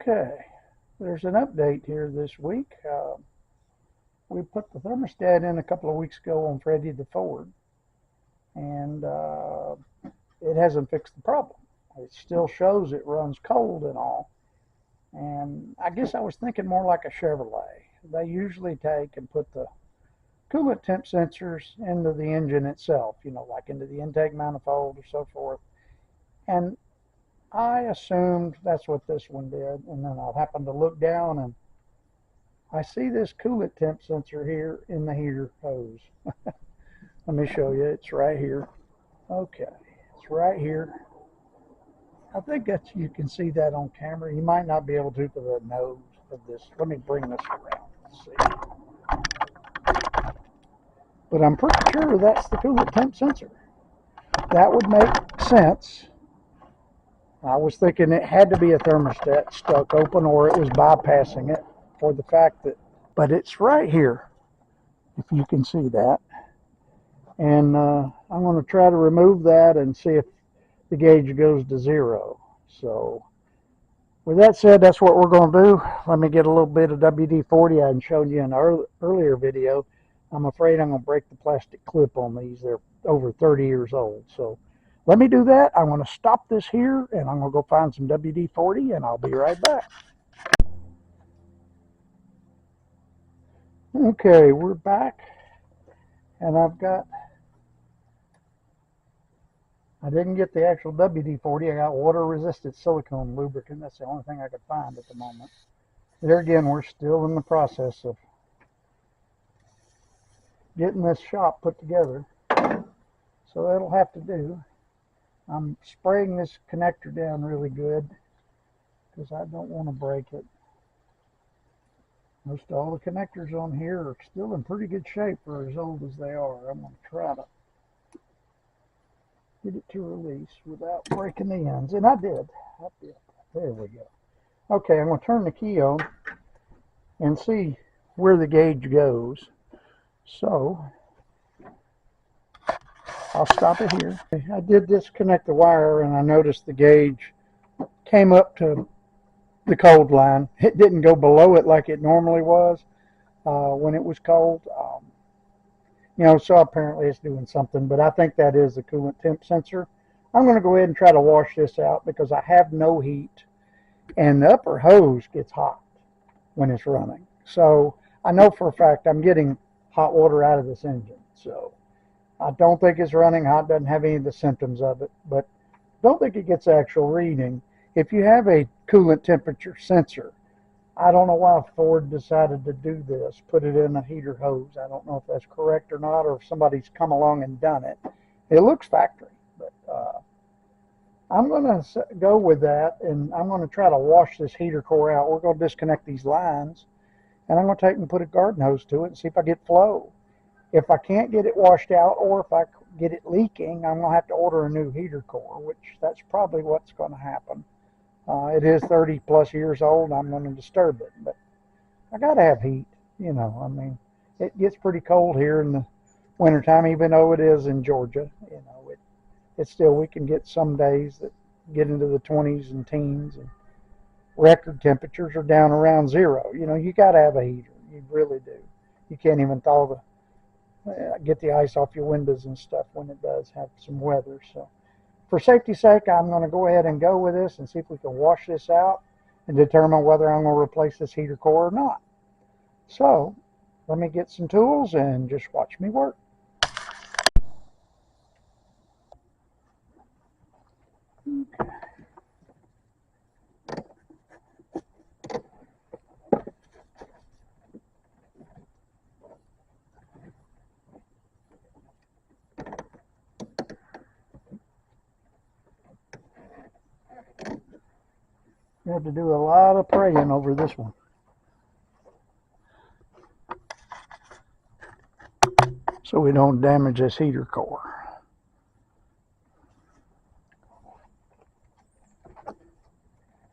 Okay, there's an update here this week. We put the thermostat in a couple of weeks ago on Freddy the Ford, and it hasn't fixed the problem. It still shows it runs cold and all. And I guess I was thinking more like a Chevrolet. They usually take and put the coolant temp sensors into the engine itself, like into the intake manifold or so forth. And I assumed that's what this one did, and then I happened to look down and I see this coolant temp sensor here in the heater hose. Let me show you. It's right here. Okay, it's right here. I think that you can see that on camera. You might not be able to for the nose of this. Let me bring this around. Let's see. But I'm pretty sure that's the coolant temp sensor. That would make sense. I was thinking it had to be a thermostat stuck open, or it was bypassing it for the fact that, but it's right here, if you can see that. And I'm going to try to remove that and see if the gauge goes to 0. So with that said, that's what we're going to do. Let me get a little bit of WD-40. I had shown you in an earlier video. I'm afraid I'm going to break the plastic clip on these. They're over 30 years old. So let me do that. I'm going to stop this here, and I'm going to go find some WD-40, and I'll be right back. Okay, we're back, and I didn't get the actual WD-40. I got water-resistant silicone lubricant. That's the only thing I could find at the moment. There again, we're still in the process of getting this shop put together, so that'll have to do. I'm spraying this connector down really good because I don't want to break it. Most all the connectors on here are still in pretty good shape for as old as they are. I'm going to try to get it to release without breaking the ends, and I did. There we go. Okay, I'm going to turn the key on and see where the gauge goes. So I'll stop it here. I did disconnect the wire, and I noticed the gauge came up to the cold line. It didn't go below it like it normally was when it was cold. So apparently it's doing something, but I think that is the coolant temp sensor. I'm going to go ahead and try to wash this out because I have no heat, and the upper hose gets hot when it's running. So I know for a fact I'm getting hot water out of this engine. So I don't think it's running hot, doesn't have any of the symptoms of it, but don't think it gets actual reading. If you have a coolant temperature sensor, I don't know why Ford decided to do this, put it in a heater hose. I don't know if that's correct or not, or if somebody's come along and done it. It looks factory, but I'm going to go with that, and I'm going to try to wash this heater core out. We're going to disconnect these lines, and I'm going to take and put a garden hose to it and see if I get flow. If I can't get it washed out, or if I get it leaking, I'm going to have to order a new heater core, which that's probably what's going to happen. It is 30 plus years old. I'm going to disturb it, but I got to have heat. I mean, it gets pretty cold here in the wintertime, even though it is in Georgia. It's still, we can get some days that get into the 20s and teens, and record temperatures are down around 0. You got to have a heater. You really do. You can't even get the ice off your windows and stuff when it does have some weather. So for safety's sake, I'm going to go ahead and go with this and see if we can wash this out and determine whether I'm going to replace this heater core or not. So let me get some tools and just watch me work. Okay. You have to do a lot of praying over this one. So we don't damage this heater core.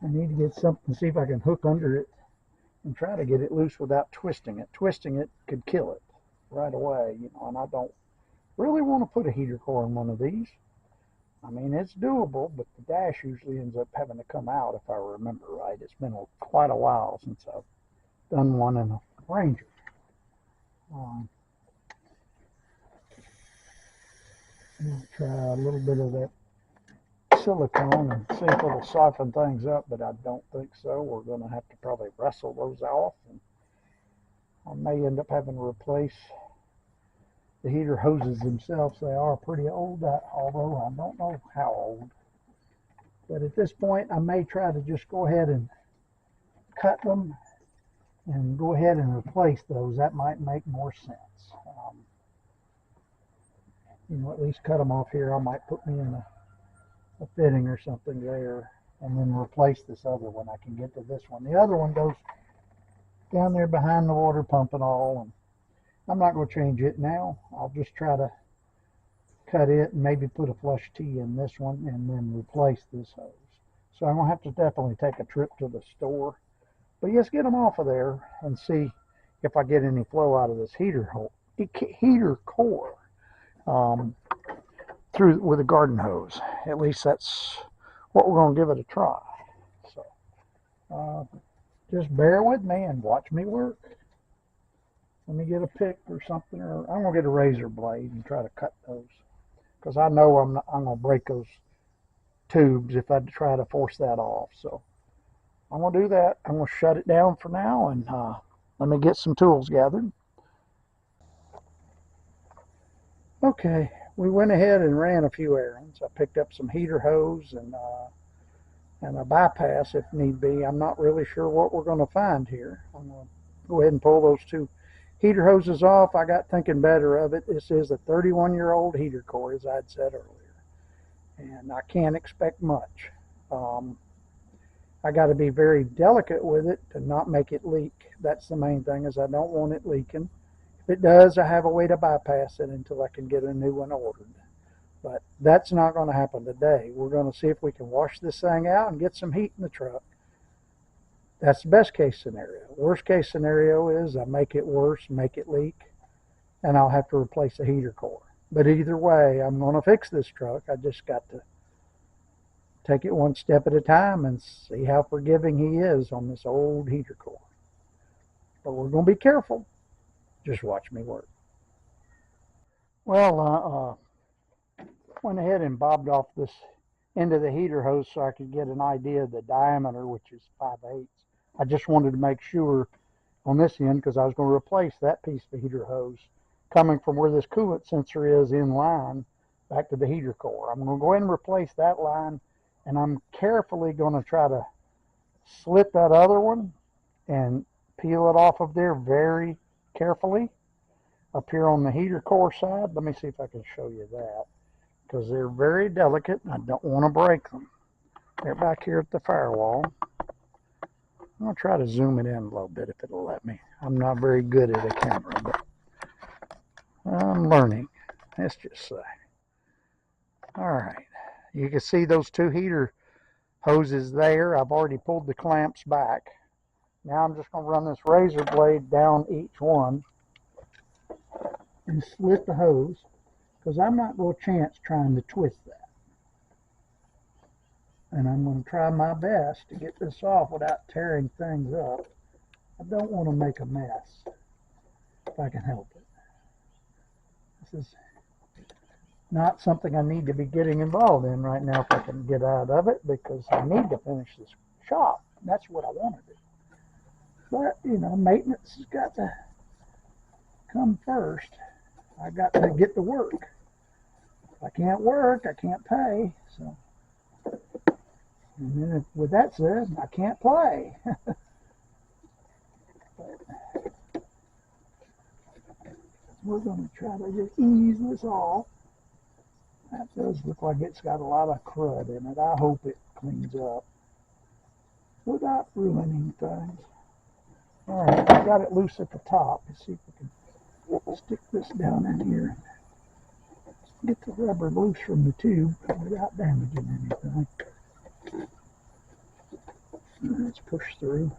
I need to get something, see if I can hook under it and try to get it loose without twisting it. Twisting it could kill it right away, and I don't really want to put a heater core in one of these. I mean, it's doable, but the dash usually ends up having to come out if I remember right. It's been quite a while since I've done one in a Ranger. Um, I'll try a little bit of that silicone and see if it'll soften things up, but I don't think so. We're going to have to probably wrestle those off, and I may end up having to replace the heater hoses themselves. They are pretty old, although I don't know how old. But at this point, I may try to just go ahead and cut them and go ahead and replace those. That might make more sense. At least cut them off here. I might put me in a fitting or something there and then replace this other one. I can get to this one. The other one goes down there behind the water pump and all. And I'm not going to change it now. I'll just try to cut it and maybe put a flush T in this one and then replace this hose. So I'm going to have to definitely take a trip to the store. But just get them off of there and see if I get any flow out of this heater core through with a garden hose. At least that's what we're going to give it a try. So just bear with me and watch me work. Let me get a pick or something, or I'm going to get a razor blade and try to cut those, because I know I'm going to break those tubes if I try to force that off. So I'm going to do that. I'm going to shut it down for now, and let me get some tools gathered. Okay, we went ahead and ran a few errands. I picked up some heater hose and a bypass if need be. I'm not really sure what we're going to find here. I'm going to go ahead and pull those two heater hoses off. I got thinking better of it. This is a 31-year-old heater core, as I'd said earlier, and I can't expect much. I got to be very delicate with it to not make it leak. That's the main thing, is I don't want it leaking. If it does, I have a way to bypass it until I can get a new one ordered. But that's not going to happen today. We're going to see if we can wash this thing out and get some heat in the truck. That's the best case scenario. Worst case scenario is I make it worse, make it leak, and I'll have to replace the heater core. But either way, I'm going to fix this truck. I just got to take it one step at a time and see how forgiving he is on this old heater core. But we're going to be careful. Just watch me work. Well, went ahead and bobbed off this end of the heater hose so I could get an idea of the diameter, which is 5/8. I just wanted to make sure on this end, because I was going to replace that piece of heater hose coming from where this coolant sensor is in line back to the heater core. I'm going to go ahead and replace that line, and I'm carefully going to try to slit that other one and peel it off of there very carefully up here on the heater core side. Let me see if I can show you that, because they're very delicate and I don't want to break them. They're back here at the firewall. I'm going to try to zoom it in a little bit if it'll let me. I'm not very good at a camera, but I'm learning, let's just say. All right, you can see those two heater hoses there. I've already pulled the clamps back. Now I'm just going to run this razor blade down each one and slit the hose, because I'm not going to chance trying to twist that. And I'm going to try my best to get this off without tearing things up. I don't want to make a mess if I can help it. This is not something I need to be getting involved in right now if I can get out of it, because I need to finish this shop. That's what I want to do. But, maintenance has got to come first. I got to get to work. If I can't work, I can't pay. So, and then with that said, I can't play. But we're going to try to just ease this off. That does look like it's got a lot of crud in it. I hope it cleans up without ruining things. All right, I got it loose at the top. Let's see if we can stick this down in here and get the rubber loose from the tube without damaging anything. Let's push through.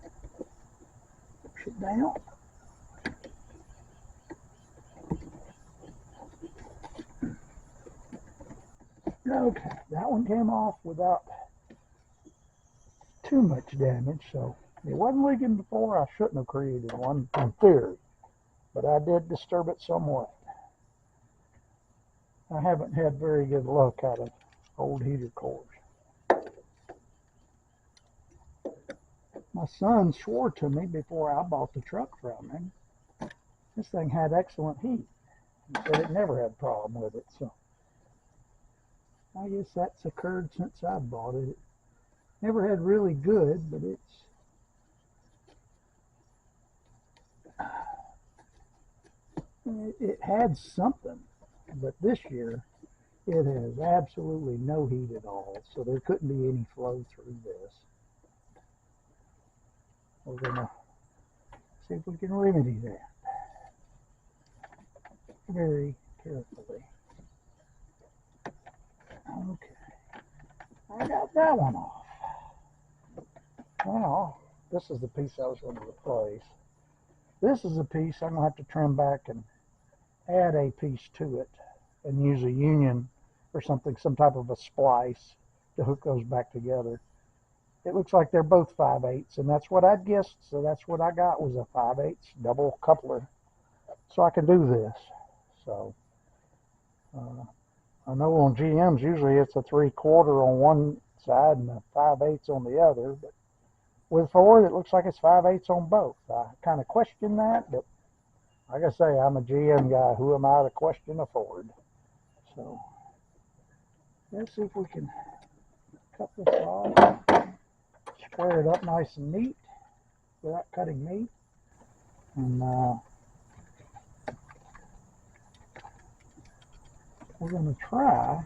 Push it down. Okay, that one came off without too much damage, so it wasn't leaking before. I shouldn't have created one in theory, but I did disturb it somewhat. I haven't had very good luck out of old heater cores. My son swore to me before I bought the truck from him, this thing had excellent heat. He said it never had a problem with it, so I guess that's occurred since I bought it. It never had really good, but it had something. But this year, it has absolutely no heat at all, so there couldn't be any flow through this. We're gonna see if we can remedy that very carefully. Okay, I got that one off. Well, this is the piece I was going to replace. This is a piece I'm going to have to trim back and add a piece to it and use a union or something, some type of a splice to hook those back together. It looks like they're both 5/8, and that's what I'd guessed, so that's what I got was a 5/8 double coupler. So I can do this. So I know on GMs usually it's a 3/4 on one side and a 5/8 on the other, but with Ford it looks like it's 5/8 on both. I kind of question that, but like I say, I'm a GM guy. Who am I to question a Ford? So let's see if we can cut this off, square it up nice and neat without cutting meat, and we're going to try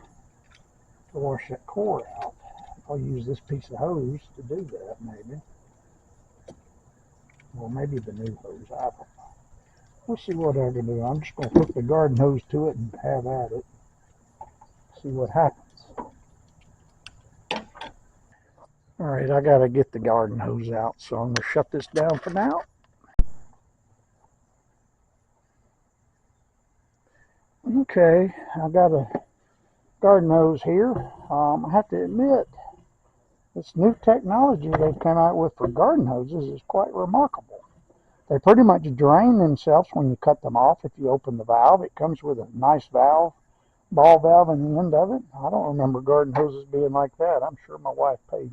to wash that core out. I'll use this piece of hose to do that, maybe. Or maybe the new hose. I don't know. We'll see what I can do. I'm just going to hook the garden hose to it and have at it. See what happens. All right, I got to get the garden hose out, so I'm going to shut this down for now. Okay, I got a garden hose here. I have to admit, this new technology they've come out with for garden hoses is quite remarkable. They pretty much drain themselves when you cut them off. If you open the valve, it comes with a nice valve, ball valve in the end of it. I don't remember garden hoses being like that. I'm sure my wife paid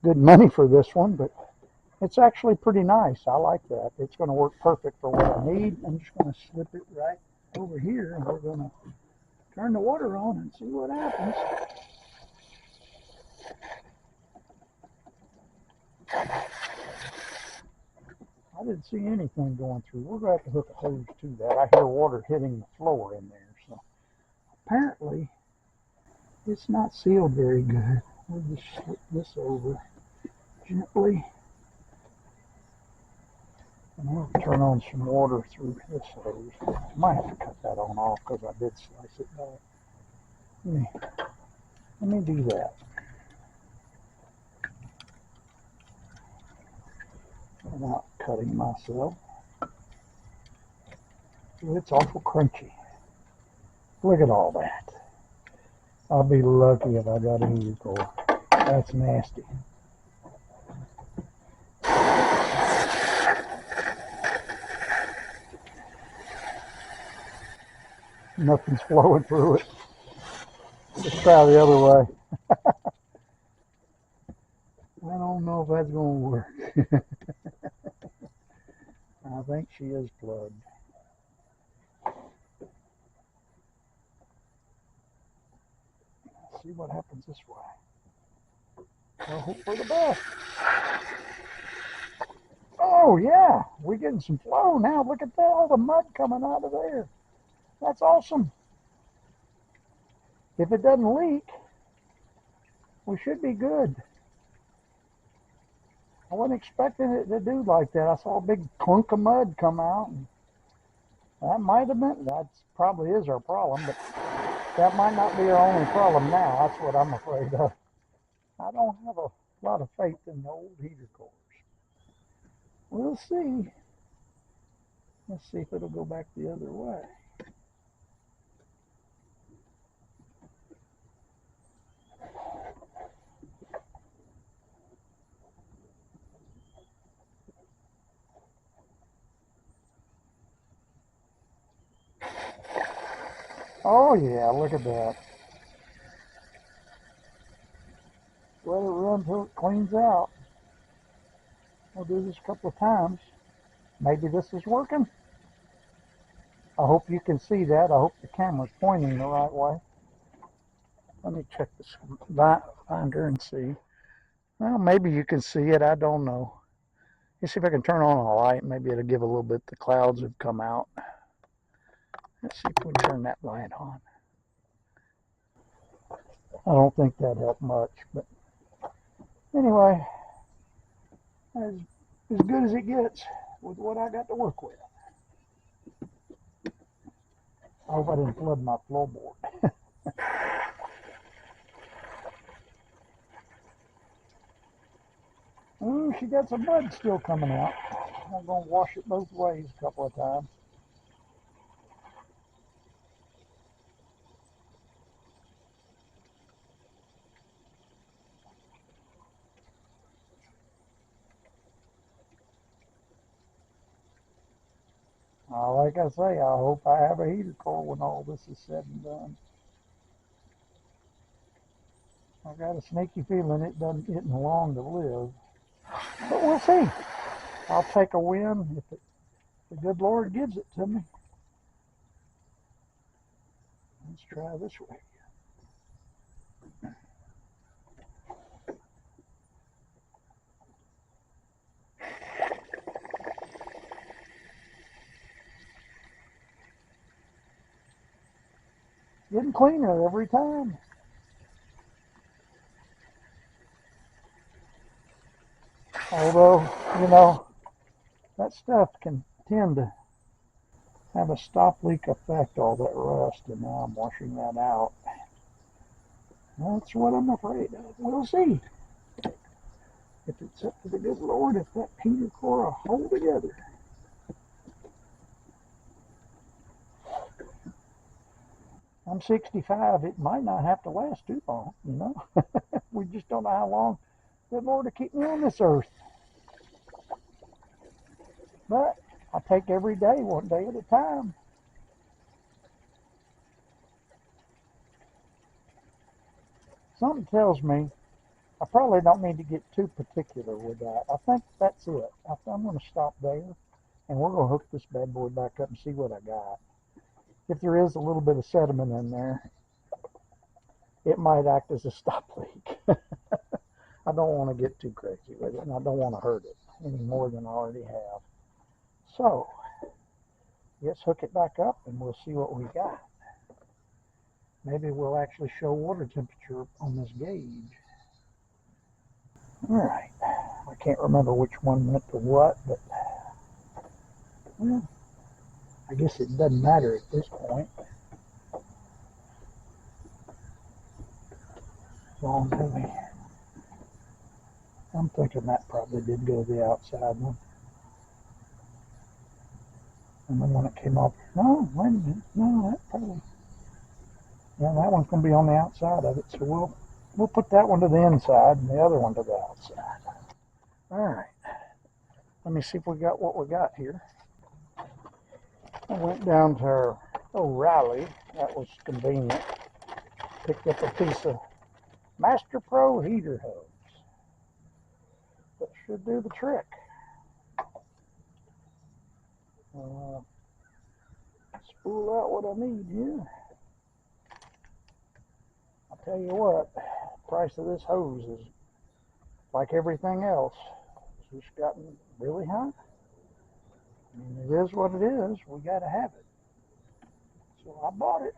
good money for this one, but it's actually pretty nice. I like that. It's going to work perfect for what I need. I'm just going to slip it right over here, and we're going to turn the water on and see what happens. I didn't see anything going through. We're going to have to hook a hose to that. I hear water hitting the floor in there, so apparently it's not sealed very good. We'll just slip this over gently, and we'll turn on some water through this hose. I might have to cut that on off because I did slice it back. Let me do that. Without cutting myself. It's awful crunchy. Look at all that. I'll be lucky if I got a heater core. That's nasty. Nothing's flowing through it. Let's try the other way. I don't know if that's going to work. I think she is plugged. Let's see what happens this way. I'll hope for the best. Oh yeah, we're getting some flow now. Look at that, all the mud coming out of there. That's awesome. If it doesn't leak, we should be good. I wasn't expecting it to do like that. I saw a big clunk of mud come out, and that might have been, that probably is our problem, but that might not be our only problem now. That's what I'm afraid of. I don't have a lot of faith in the old heater cores. We'll see. Let's see if it'll go back the other way. Oh yeah, look at that. Let it run till it cleans out. We'll do this a couple of times. Maybe this is working. I hope you can see that. I hope the camera's pointing the right way. Let me check this finder and see. Well, maybe you can see it. I don't know. Let's see if I can turn on a light. Maybe it'll give a little bit. The clouds have come out. Let's see if we turn that light on. I don't think that helped much, but anyway, as good as it gets with what I got to work with. I hope I didn't flood my floorboard. Ooh, she got some mud still coming out. I'm going to wash it both ways a couple of times. Like I say, I hope I have a heater core when all this is said and done. I got a sneaky feeling it isn't long to live. But we'll see. I'll take a win if the good Lord gives it to me. Let's try this way. Getting cleaner every time. Although, you know, that stuff can tend to have a stop leak effect, all that rust, and now I'm washing that out. That's what I'm afraid of. We'll see. If it's up to the good Lord, if that heater core will hold together. I'm 65. It might not have to last too long, you know. We just don't know how long the Lord will keep me on this earth. But I take every day, one day at a time. Something tells me I probably don't need to get too particular with that. I think that's it. I'm going to stop there, and we're going to hook this bad boy back up and see what I got. If there is a little bit of sediment in there, it might act as a stop leak. I don't want to get too crazy with it, and I don't want to hurt it any more than I already have. So, let's hook it back up, and we'll see what we got. Maybe we'll actually show water temperature on this gauge. All right. I can't remember which one went to what, but well, I guess it doesn't matter at this point. As long as I'm thinking that probably did go to the outside one. And the one that came off, no, wait a minute, no, that probably, yeah, that one's going to be on the outside of it, so we'll put that one to the inside and the other one to the outside. All right, let me see if we got what we got here. I went down to O'Reilly, that was convenient, picked up a piece of Master Pro heater hose. That should do the trick. Spool out what I need here. I'll tell you what, the price of this hose is like everything else. It's just gotten really high. I mean, it is what it is. We got to have it. So I bought it.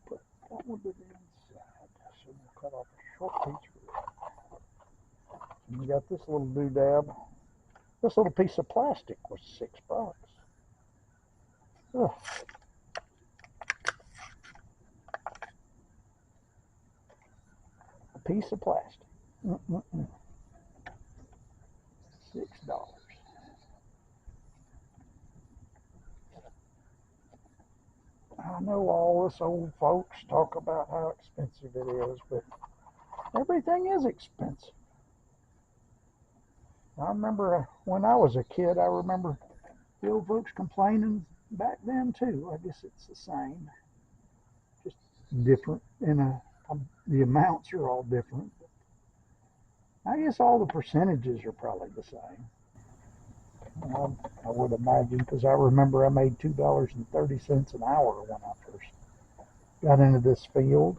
Put that one to the inside. So we'll cut off a short piece of it. And we got this little doodad. This little piece of plastic was $6. Ugh. A piece of plastic. $6. I know all us old folks talk about how expensive it is, but everything is expensive. I remember when I was a kid, I remember the old folks complaining back then too. I guess it's the same, just different the amounts are all different. I guess all the percentages are probably the same. I would imagine, because I remember I made $2.30 an hour when I first got into this field.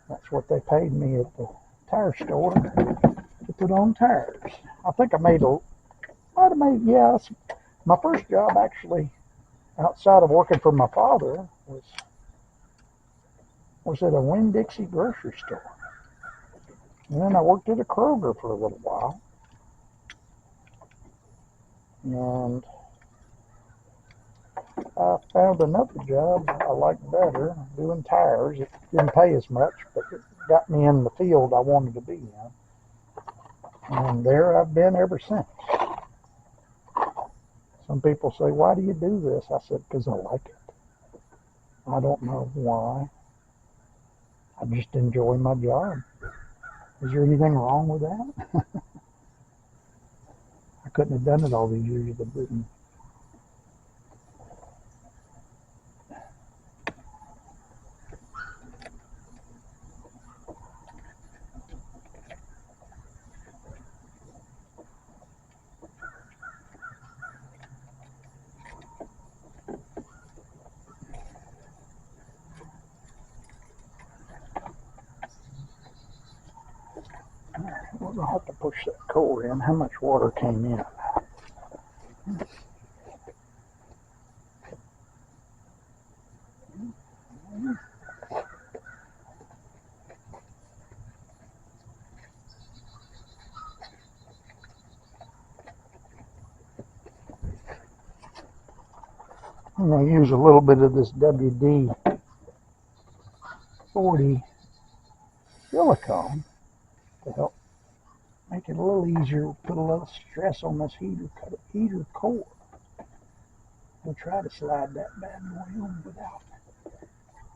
That's what they paid me at the tire store to put on tires. I think I might have made, yeah, my first job actually outside of working for my father was at a Winn-Dixie grocery store. And then I worked at a Kroger for a little while. And I found another job I liked better, doing tires. It didn't pay as much, but it got me in the field I wanted to be in. And there I've been ever since. Some people say, why do you do this? I said, because I like it. I don't know why. I just enjoy my job. Is there anything wrong with that? I couldn't have done it all these years if I didn't. We're going to have to push that core in. How much water came in? I'm going to use a little bit of this WD-40 silicone to help make it a little easier, put a little stress on this heater core. We'll try to slide that bad boy on without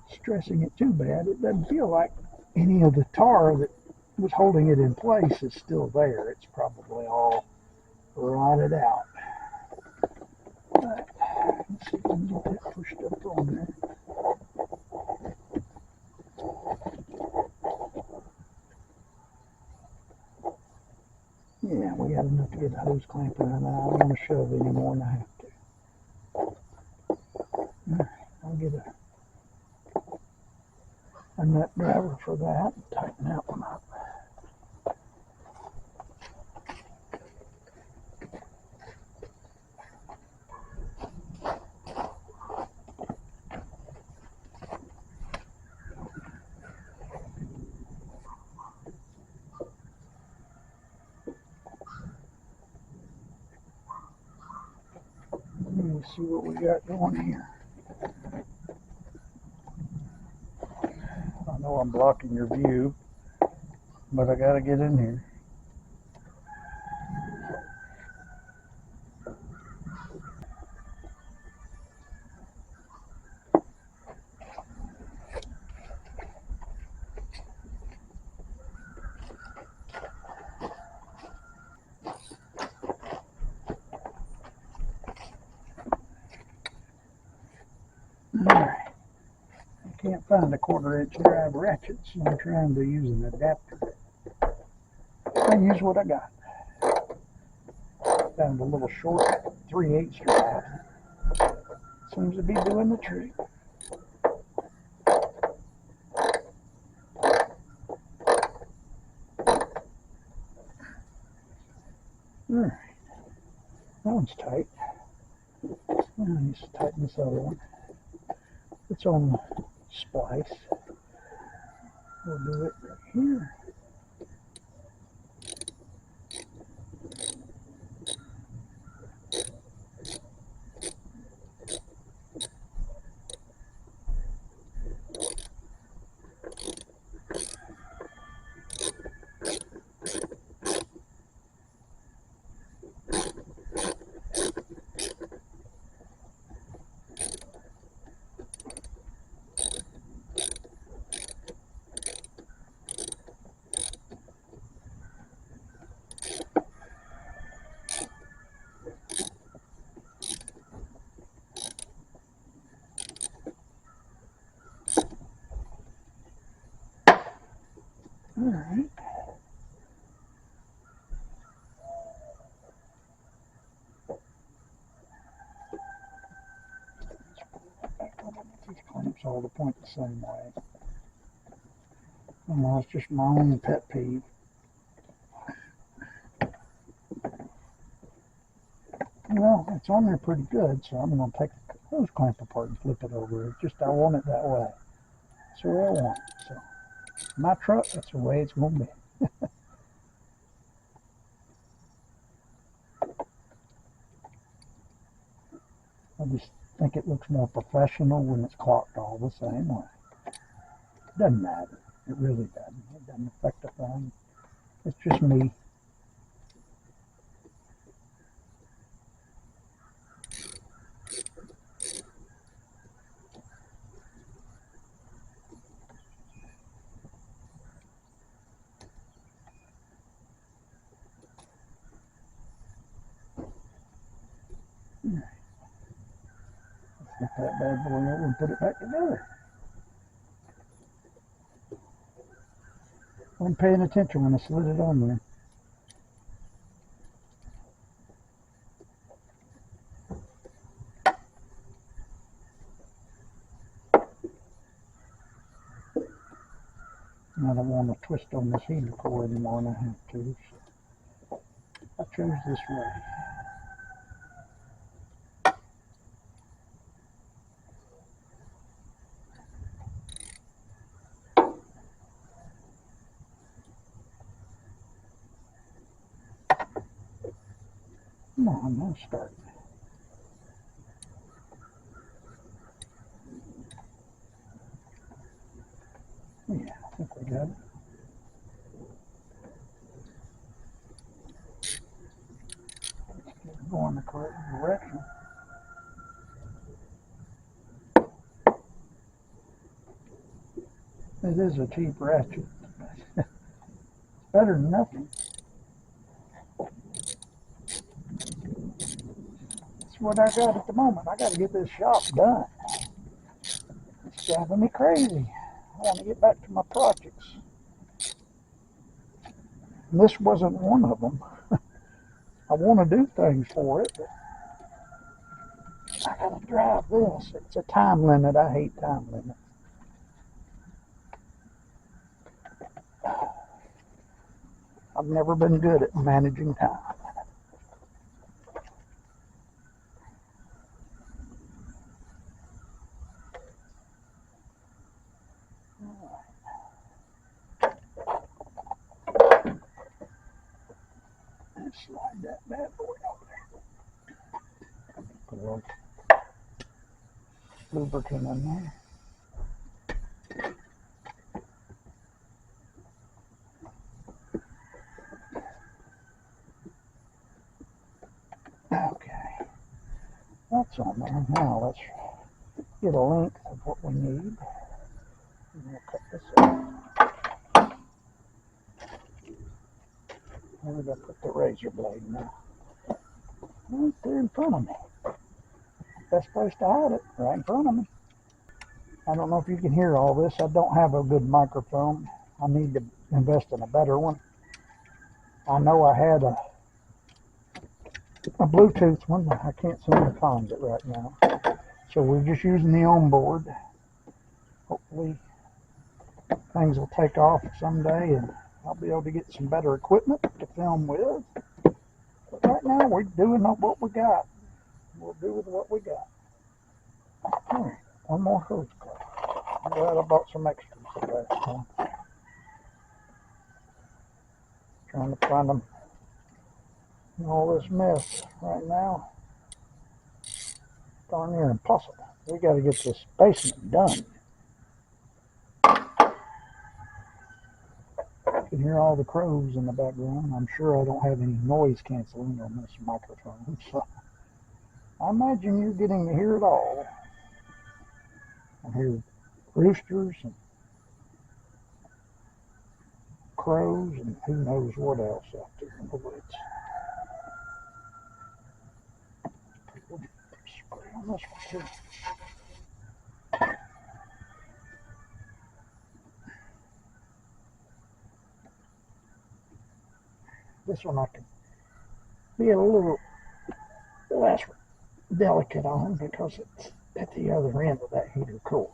stressing it too bad. It doesn't feel like any of the tar that was holding it in place is still there. It's probably all rotted out. But let's see if we can get that pushed up on there. Yeah, we got enough to get the hose clamp in. I don't want to shove any more than I have to. Alright, I'll get a nut driver for that and tighten that one up. Let me see what we got going here. I know I'm blocking your view, but I gotta get in here. Alright. I can't find a 1/4-inch drive ratchet, so I'm trying to use an adapter. I use what I got. Found a little short 3/8 drive. Seems to be doing the trick. Alright. That one's tight. I need to tighten this other one. It's on the splice. We'll do it right here. Alright. These clamps all to point the same way. Well, it's just my own pet peeve. Well, it's on there pretty good, so I'm going to take the hose clamp apart and flip it over. It's just I want it that way. That's the way I want it. So, my truck, that's the way it's going to be. I just think it looks more professional when it's clocked all the same way. Doesn't matter. It really doesn't. It doesn't affect a thing. It's just me. Flip that bad boy over and put it back together. I wasn't paying attention when I slid it on there. I don't want to twist on this heater core anymore than I have to. So I chose this way. Come on, now start. Yeah, I think we got it. It's going the correct direction. It is a cheap ratchet. It's better than nothing. That's what I got at the moment. I got to get this shop done. It's driving me crazy. I want to get back to my projects. And this wasn't one of them. I want to do things for it, but I got to drive this. It's a time limit. I hate time limits. I've never been good at managing time. Let's slide that bad boy over there. Put a little lubricant in there. Okay, that's on there. Now let's get a length of what we need. And we'll cut this up. Where did I put the razor blade now? Right there in front of me. Best place to hide it, right in front of me. I don't know if you can hear all this. I don't have a good microphone. I need to invest in a better one. I know I had a Bluetooth one. I can't seem to find it right now. So we're just using the onboard. Hopefully things will take off someday and I'll be able to get some better equipment to film with. But right now we're doing what we got. We'll do with what we got. All right, one more hose clamp. I'm glad I bought some extras for that one. Trying to find them in all this mess right now. Darn near impossible. We got to get this basement done. You can hear all the crows in the background. I'm sure I don't have any noise canceling on this microphone, so I imagine you're getting to hear it all. I hear roosters and crows and who knows what else out there in the woods. Spray on this one too. This one I can be a little less delicate on because it's at the other end of that heater core.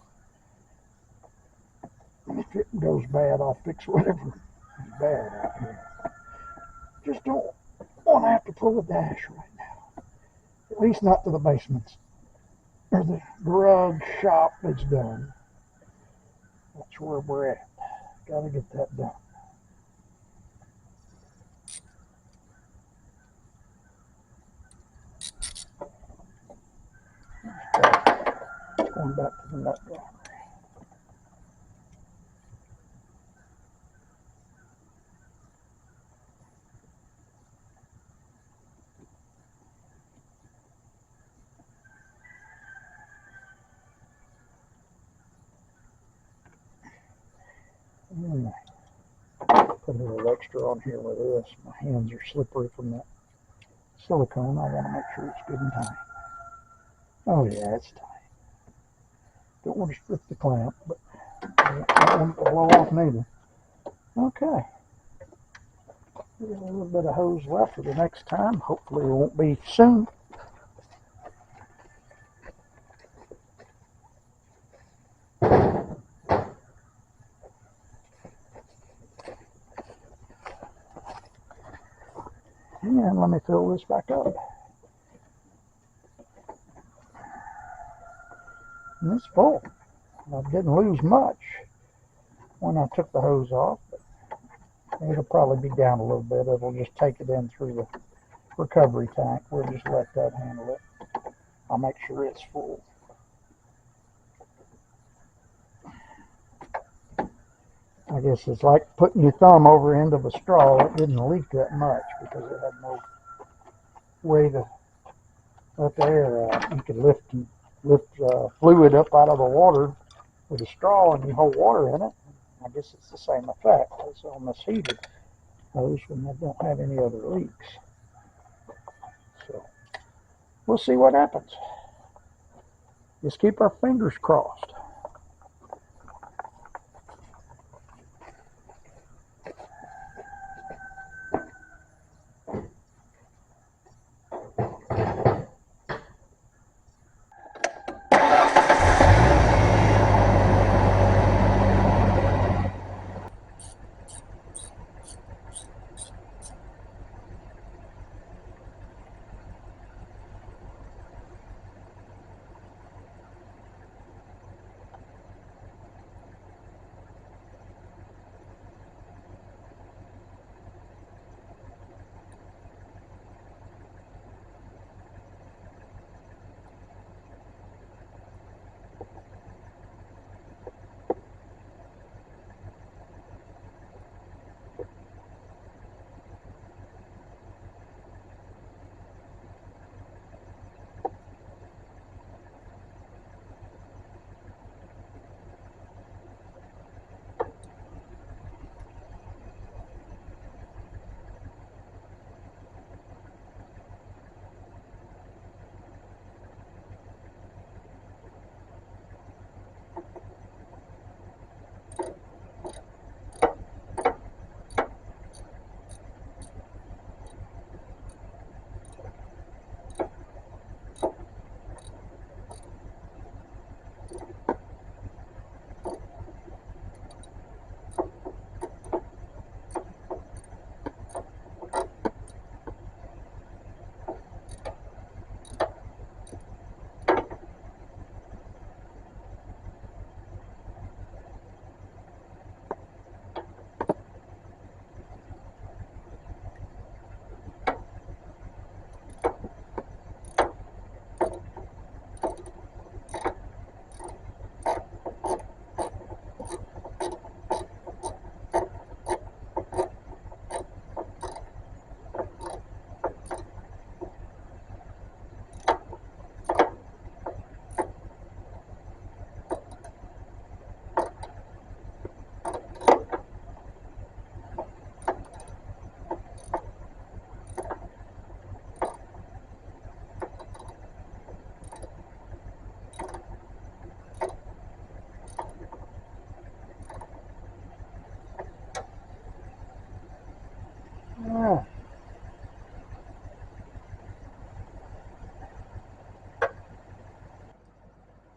And if it goes bad, I'll fix whatever is bad out here. Just don't want to have to pull a dash right now. At least not to the basements or the garage shop that's done. That's where we're at. Gotta get that done. Going back to the nut driver. Put a little extra on here with this. My hands are slippery from that silicone. I want to make sure it's good and tight. Oh yeah, it's tight. Don't want to strip the clamp, but I don't want it to blow off neither. Okay. We got a little bit of hose left for the next time. Hopefully it won't be soon. And let me fill this back up. And it's full. I didn't lose much when I took the hose off, but it'll probably be down a little bit. It'll just take it in through the recovery tank. We'll just let that handle it. I'll make sure it's full. I guess it's like putting your thumb over end of a straw. It didn't leak that much because it had no way to let the air out. You could lift fluid up out of the water with a straw and you hold water in it. I guess it's the same effect as on this heater hose when they don't have any other leaks. So we'll see what happens. Just keep our fingers crossed.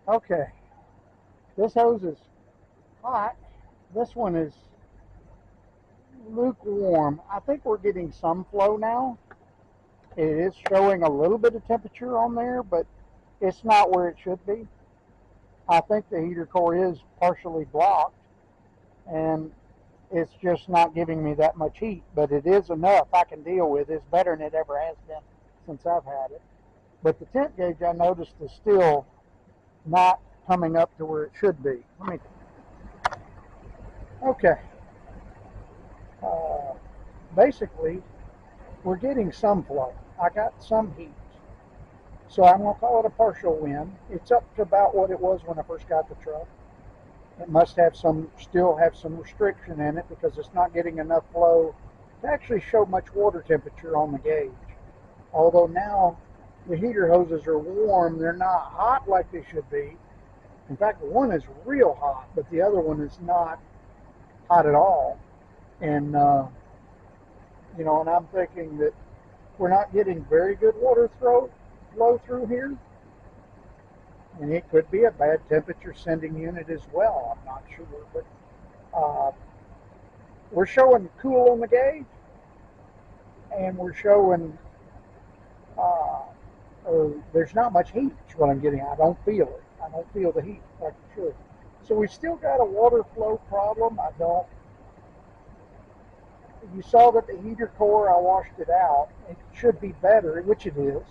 Okay, this hose is hot. This one is lukewarm. I think we're getting some flow now. It is showing a little bit of temperature on there, but it's not where it should be. I think the heater core is partially blocked, and it's just not giving me that much heat, but it is enough I can deal with. It's better than it ever has been since I've had it. But the temp gauge, I noticed, is still not coming up to where it should be. Okay. Uh, Basically, we're getting some flow. I got some heat. So I'm going to call it a partial win. It's up to about what it was when I first got the truck. It must have still have some restriction in it because it's not getting enough flow to actually show much water temperature on the gauge. Although now the heater hoses are warm, they're not hot like they should be. In fact, one is real hot, but the other one is not hot at all. And, and I'm thinking that we're not getting very good water flow through here. And it could be a bad temperature sending unit as well. I'm not sure, but we're showing cool on the gauge, and we're showing there's not much heat. Is what I'm getting. I don't feel it. I don't feel the heat like it should. So we still got a water flow problem. I don't. You saw that the heater core, I washed it out. It should be better, which it is.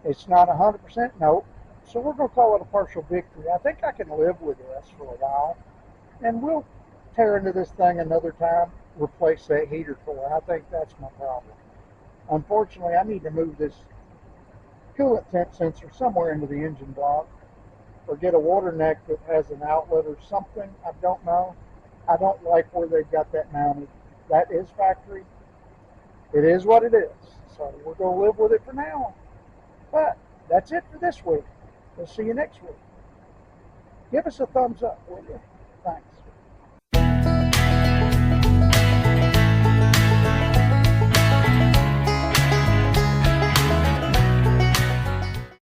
It's not 100%, no. So we're going to call it a partial victory. I think I can live with this for a while. And we'll tear into this thing another time, replace that heater core. I think that's my problem. Unfortunately, I need to move this coolant temp sensor somewhere into the engine block, or get a water neck that has an outlet or something. I don't know. I don't like where they've got that mounted. That is factory. It is what it is. So we're going to live with it for now. But that's it for this week. We'll see you next week. Give us a thumbs up, will you? Thanks.